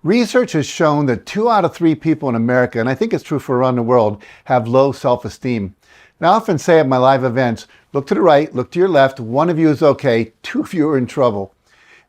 Research has shown that 2 out of 3 people in America, and I think it's true for around the world, have low self-esteem. And I often say at my live events, look to the right, look to your left, one of you is okay, 2 of you are in trouble.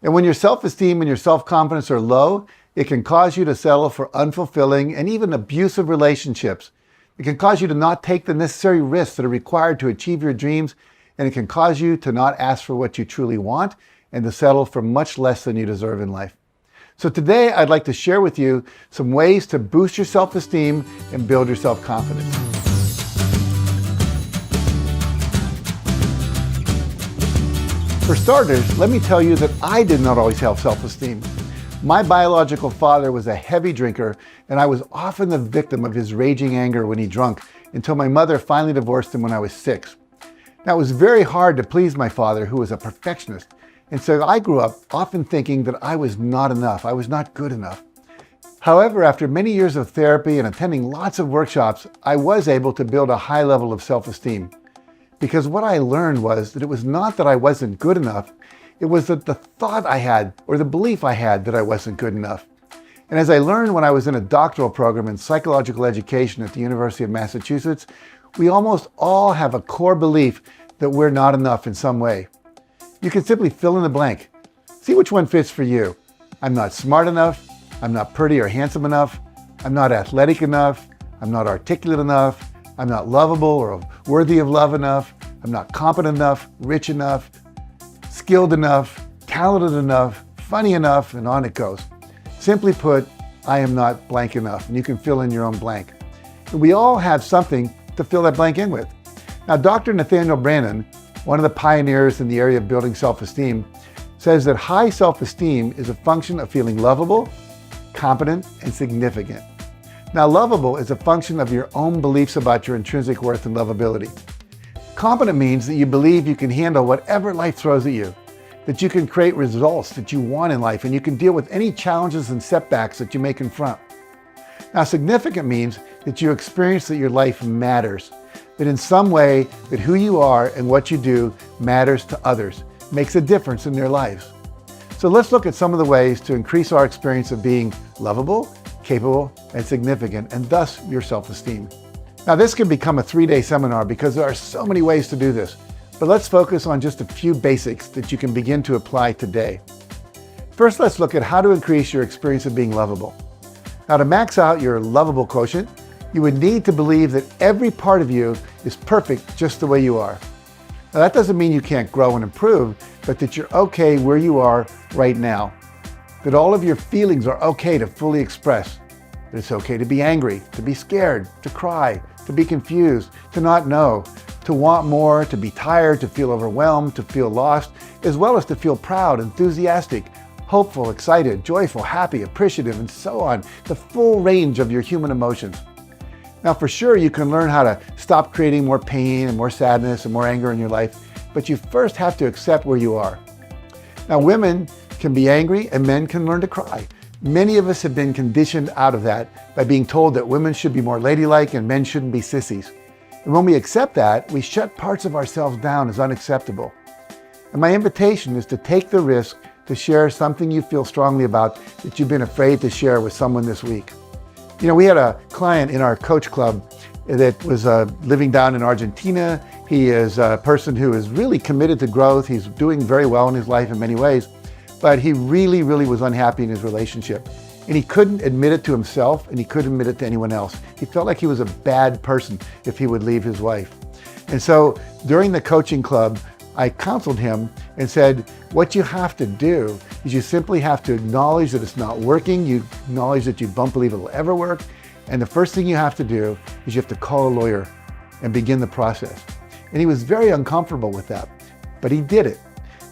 And when your self-esteem and your self-confidence are low, it can cause you to settle for unfulfilling and even abusive relationships. It can cause you to not take the necessary risks that are required to achieve your dreams, and it can cause you to not ask for what you truly want and to settle for much less than you deserve in life. So today, I'd like to share with you some ways to boost your self-esteem and build your self-confidence. For starters, let me tell you that I did not always have self-esteem. My biological father was a heavy drinker, and I was often the victim of his raging anger when he drank, until my mother finally divorced him when I was 6. Now, it was very hard to please my father, who was a perfectionist. And so I grew up often thinking that I was not enough, I was not good enough. However, after many years of therapy and attending lots of workshops, I was able to build a high level of self-esteem. Because what I learned was that it was not that I wasn't good enough, it was that the thought I had, or the belief I had, that I wasn't good enough. And as I learned when I was in a doctoral program in psychological education at the University of Massachusetts, we almost all have a core belief that we're not enough in some way. You can simply fill in the blank. See which one fits for you. I'm not smart enough. I'm not pretty or handsome enough. I'm not athletic enough. I'm not articulate enough. I'm not lovable or worthy of love enough. I'm not competent enough, rich enough, skilled enough, talented enough, funny enough, and on it goes. Simply put, I am not blank enough, and you can fill in your own blank. And we all have something to fill that blank in with. Now, Dr. Nathaniel Branden, one of the pioneers in the area of building self-esteem, says that high self-esteem is a function of feeling lovable, competent, and significant. Now, lovable is a function of your own beliefs about your intrinsic worth and lovability. Competent means that you believe you can handle whatever life throws at you, that you can create results that you want in life, and you can deal with any challenges and setbacks that you may confront. Now, significant means that you experience that your life matters, that in some way that who you are and what you do matters to others, makes a difference in their lives. So let's look at some of the ways to increase our experience of being lovable, capable, and significant, and thus your self-esteem. Now, this can become a 3-day seminar because there are so many ways to do this, but let's focus on just a few basics that you can begin to apply today. First, let's look at how to increase your experience of being lovable. Now, to max out your lovable quotient, you would need to believe that every part of you is perfect just the way you are. Now, that doesn't mean you can't grow and improve, but that you're okay where you are right now. That all of your feelings are okay to fully express. That it's okay to be angry, to be scared, to cry, to be confused, to not know, to want more, to be tired, to feel overwhelmed, to feel lost, as well as to feel proud, enthusiastic, hopeful, excited, joyful, happy, appreciative, and so on. The full range of your human emotions. Now, for sure, you can learn how to stop creating more pain and more sadness and more anger in your life, but you first have to accept where you are. Now, women can be angry and men can learn to cry. Many of us have been conditioned out of that by being told that women should be more ladylike and men shouldn't be sissies. And when we accept that, we shut parts of ourselves down as unacceptable. And my invitation is to take the risk to share something you feel strongly about that you've been afraid to share with someone this week. You know, we had a client in our coach club that was living down in Argentina. He is a person who is really committed to growth. He's doing very well in his life in many ways, but he really was unhappy in his relationship. And he couldn't admit it to himself, and he couldn't admit it to anyone else. He felt like he was a bad person if he would leave his wife. And so during the coaching club, I counseled him and said, what you have to do is you simply have to acknowledge that it's not working. You acknowledge that you don't believe it'll ever work. And the first thing you have to do is you have to call a lawyer and begin the process. And he was very uncomfortable with that, but he did it.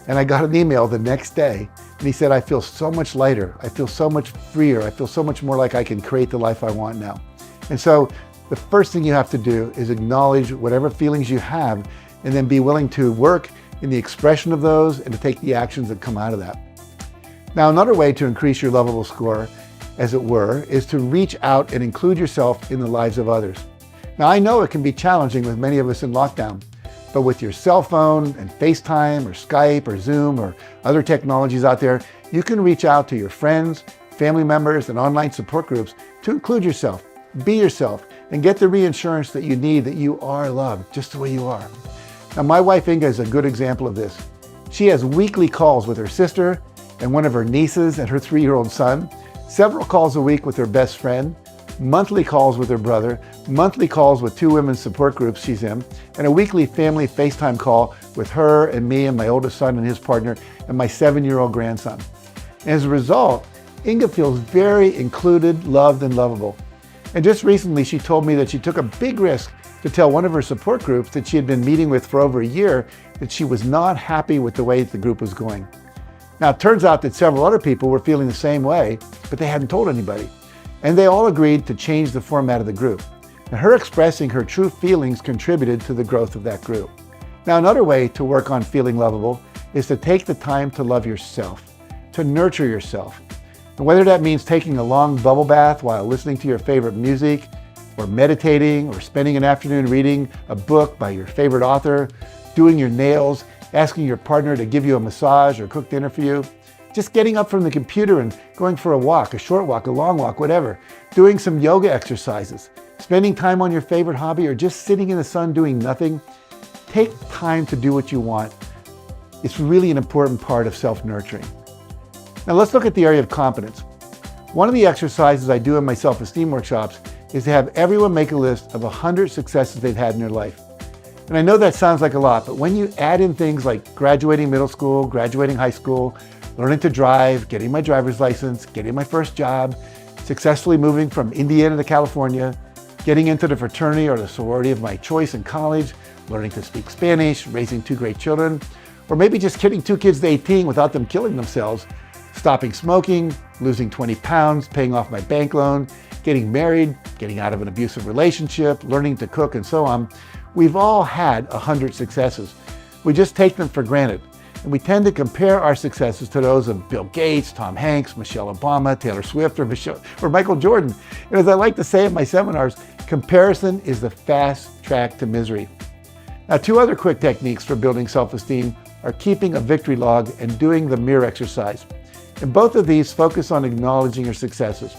And I got an email the next day, and he said, I feel so much lighter. I feel so much freer. I feel so much more like I can create the life I want now. And so the first thing you have to do is acknowledge whatever feelings you have, and then be willing to work in the expression of those and to take the actions that come out of that. Now, another way to increase your lovable score, as it were, is to reach out and include yourself in the lives of others. Now, I know it can be challenging with many of us in lockdown, but with your cell phone and FaceTime or Skype or Zoom or other technologies out there, you can reach out to your friends, family members, and online support groups to include yourself, be yourself, and get the reassurance that you need that you are loved just the way you are. Now, my wife Inga is a good example of this. She has weekly calls with her sister and one of her nieces and her 3-year-old son, several calls a week with her best friend, monthly calls with her brother, monthly calls with 2 women's support groups she's in, and a weekly family FaceTime call with her and me and my oldest son and his partner and my 7-year-old grandson. And as a result, Inga feels very included, loved, and lovable. And just recently, she told me that she took a big risk to tell one of her support groups that she had been meeting with for over a year that she was not happy with the way the group was going. Now, it turns out that several other people were feeling the same way, but they hadn't told anybody. And they all agreed to change the format of the group. And her expressing her true feelings contributed to the growth of that group. Now, another way to work on feeling lovable is to take the time to love yourself, to nurture yourself. And whether that means taking a long bubble bath while listening to your favorite music, or meditating, or spending an afternoon reading a book by your favorite author, doing your nails, asking your partner to give you a massage or cook dinner for you, just getting up from the computer and going for a walk, a short walk, a long walk, whatever, doing some yoga exercises, spending time on your favorite hobby, or just sitting in the sun doing nothing. Take time to do what you want. It's really an important part of self-nurturing. Now let's look at the area of confidence. One of the exercises I do in my self-esteem workshops is to have everyone make a list of 100 successes they've had in their life. And I know that sounds like a lot, but when you add in things like graduating middle school, graduating high school, learning to drive, getting my driver's license, getting my first job, successfully moving from Indiana to California, getting into the fraternity or the sorority of my choice in college, learning to speak Spanish, raising 2 great children, or maybe just getting 2 kids to 18 without them killing themselves, stopping smoking, losing 20 pounds, paying off my bank loan, getting married, getting out of an abusive relationship, learning to cook, and so on. We've all had 100 successes. We just take them for granted. And we tend to compare our successes to those of Bill Gates, Tom Hanks, Michelle Obama, Taylor Swift, or Michael Jordan. And as I like to say in my seminars, comparison is the fast track to misery. Now, 2 other quick techniques for building self-esteem are keeping a victory log and doing the mirror exercise. And both of these focus on acknowledging your successes.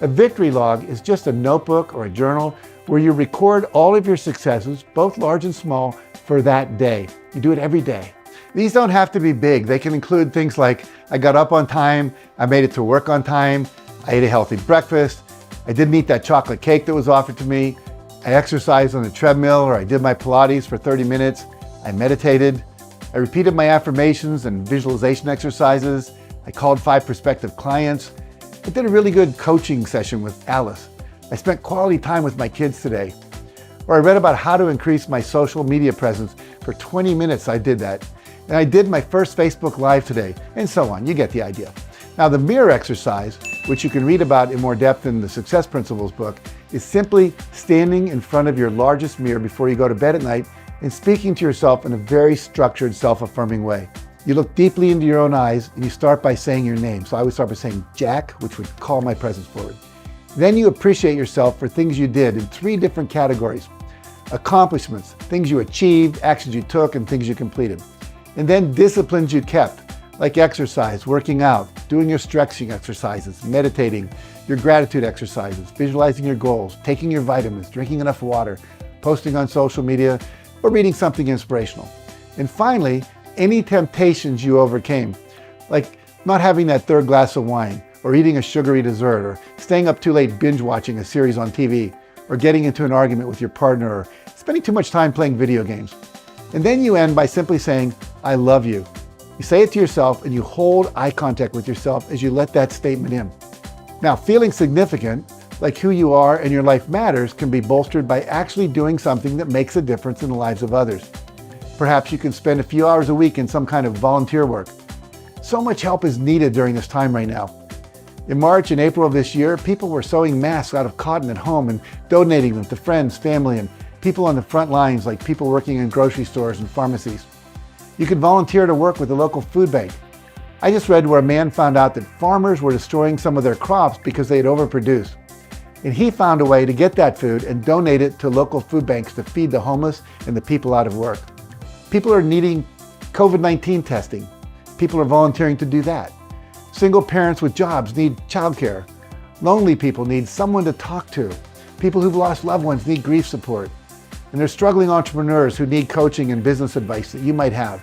A victory log is just a notebook or a journal where you record all of your successes, both large and small, for that day. You do it every day. These don't have to be big. They can include things like, I got up on time, I made it to work on time, I ate a healthy breakfast, I didn't eat that chocolate cake that was offered to me, I exercised on the treadmill, or I did my Pilates for 30 minutes, I meditated, I repeated my affirmations and visualization exercises, I called 5 prospective clients, I did a really good coaching session with Alice, I spent quality time with my kids today, or I read about how to increase my social media presence. For 20 minutes I did that. And I did my first Facebook Live today, and so on. You get the idea. Now, the mirror exercise, which you can read about in more depth in the Success Principles book, is simply standing in front of your largest mirror before you go to bed at night and speaking to yourself in a very structured, self-affirming way. You look deeply into your own eyes and you start by saying your name. So I would start by saying Jack, which would call my presence forward. Then you appreciate yourself for things you did in 3 different categories. Accomplishments, things you achieved, actions you took, and things you completed. And then disciplines you kept, like exercise, working out, doing your stretching exercises, meditating, your gratitude exercises, visualizing your goals, taking your vitamins, drinking enough water, posting on social media, or reading something inspirational. And finally, any temptations you overcame, like not having that 3rd glass of wine, or eating a sugary dessert, or staying up too late binge watching a series on TV, or getting into an argument with your partner, or spending too much time playing video games. And then you end by simply saying, I love you. You say it to yourself and you hold eye contact with yourself as you let that statement in. Now, feeling significant, like who you are and your life matters, can be bolstered by actually doing something that makes a difference in the lives of others. Perhaps you can spend a few hours a week in some kind of volunteer work. So much help is needed during this time right now. In March and April of this year, people were sewing masks out of cotton at home and donating them to friends, family, and people on the front lines, like people working in grocery stores and pharmacies. You could volunteer to work with a local food bank. I just read where a man found out that farmers were destroying some of their crops because they had overproduced. And he found a way to get that food and donate it to local food banks to feed the homeless and the people out of work. People are needing COVID-19 testing. People are volunteering to do that. Single parents with jobs need childcare. Lonely people need someone to talk to. People who've lost loved ones need grief support. And there's struggling entrepreneurs who need coaching and business advice that you might have.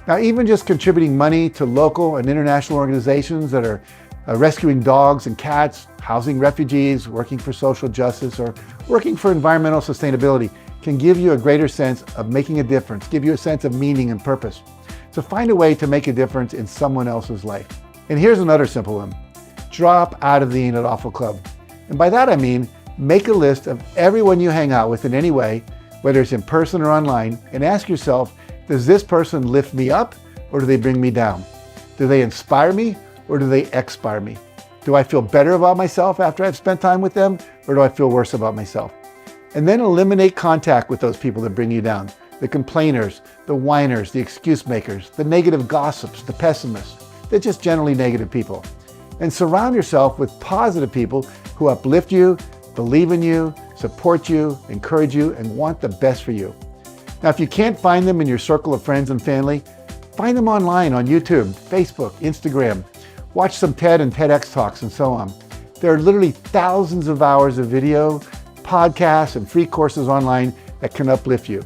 Now, even just contributing money to local and international organizations that are rescuing dogs and cats, housing refugees, working for social justice, or working for environmental sustainability can give you a greater sense of making a difference, give you a sense of meaning and purpose. So find a way to make a difference in someone else's life. And here's another simple one. Drop out of the Ain't It Awful Club. And by that I mean, make a list of everyone you hang out with in any way, whether it's in person or online, and ask yourself, does this person lift me up or do they bring me down? Do they inspire me or do they expire me? Do I feel better about myself after I've spent time with them, or do I feel worse about myself? And then eliminate contact with those people that bring you down. The complainers, the whiners, the excuse makers, the negative gossips, the pessimists. They're just generally negative people. And surround yourself with positive people who uplift you, believe in you, support you, encourage you, and want the best for you. Now, if you can't find them in your circle of friends and family, find them online on YouTube, Facebook, Instagram. Watch some TED and TEDx talks and so on. There are literally thousands of hours of video, podcasts, and free courses online that can uplift you.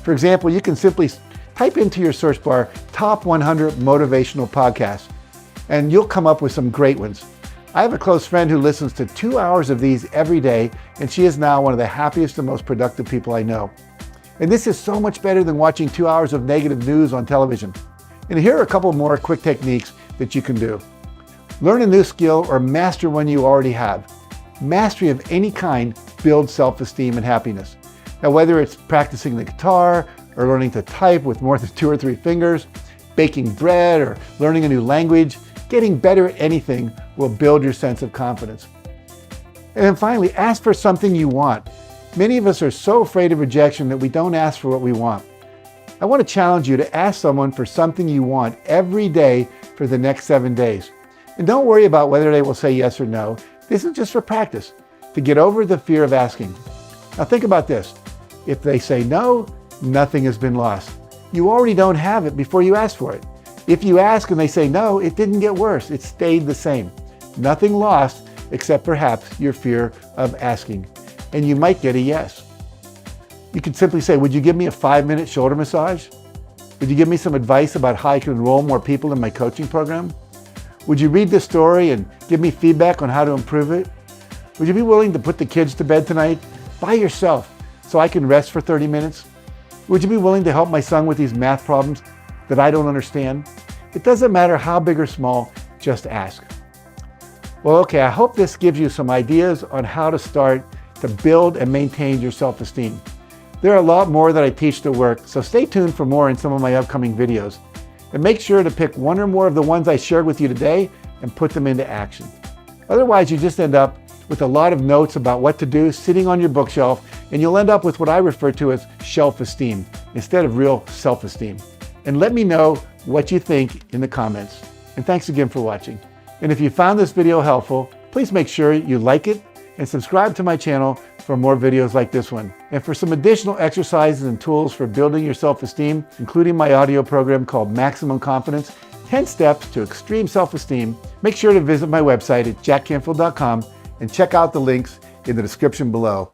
For example, you can simply type into your search bar, top 100 motivational podcasts, and you'll come up with some great ones. I have a close friend who listens to 2 hours of these every day, and she is now one of the happiest and most productive people I know. And this is so much better than watching 2 hours of negative news on television. And here are a couple more quick techniques that you can do. Learn a new skill or master one you already have. Mastery of any kind builds self-esteem and happiness. Now, whether it's practicing the guitar or learning to type with more than 2 or 3 fingers, baking bread or learning a new language, getting better at anything will build your sense of confidence. And then finally, ask for something you want. Many of us are so afraid of rejection that we don't ask for what we want. I want to challenge you to ask someone for something you want every day for the next 7 days. And don't worry about whether they will say yes or no. This is just for practice, to get over the fear of asking. Now think about this. If they say no, nothing has been lost. You already don't have it before you ask for it. If you ask and they say no, it didn't get worse. It stayed the same. Nothing lost except perhaps your fear of asking. And you might get a yes. You could simply say, would you give me a 5-minute shoulder massage? Would you give me some advice about how I can enroll more people in my coaching program? Would you read this story and give me feedback on how to improve it? Would you be willing to put the kids to bed tonight by yourself so I can rest for 30 minutes? Would you be willing to help my son with these math problems that I don't understand? It doesn't matter how big or small, just ask. Well, okay, I hope this gives you some ideas on how to start to build and maintain your self-esteem. There are a lot more that I teach to work, so stay tuned for more in some of my upcoming videos. And make sure to pick one or more of the ones I shared with you today and put them into action. Otherwise, you just end up with a lot of notes about what to do sitting on your bookshelf, and you'll end up with what I refer to as shelf-esteem instead of real self-esteem. And let me know what you think in the comments. And thanks again for watching. And if you found this video helpful, please make sure you like it and subscribe to my channel for more videos like this one. And for some additional exercises and tools for building your self-esteem, including my audio program called Maximum Confidence, 10 Steps to Extreme Self-Esteem, make sure to visit my website at jackcanfield.com and check out the links in the description below.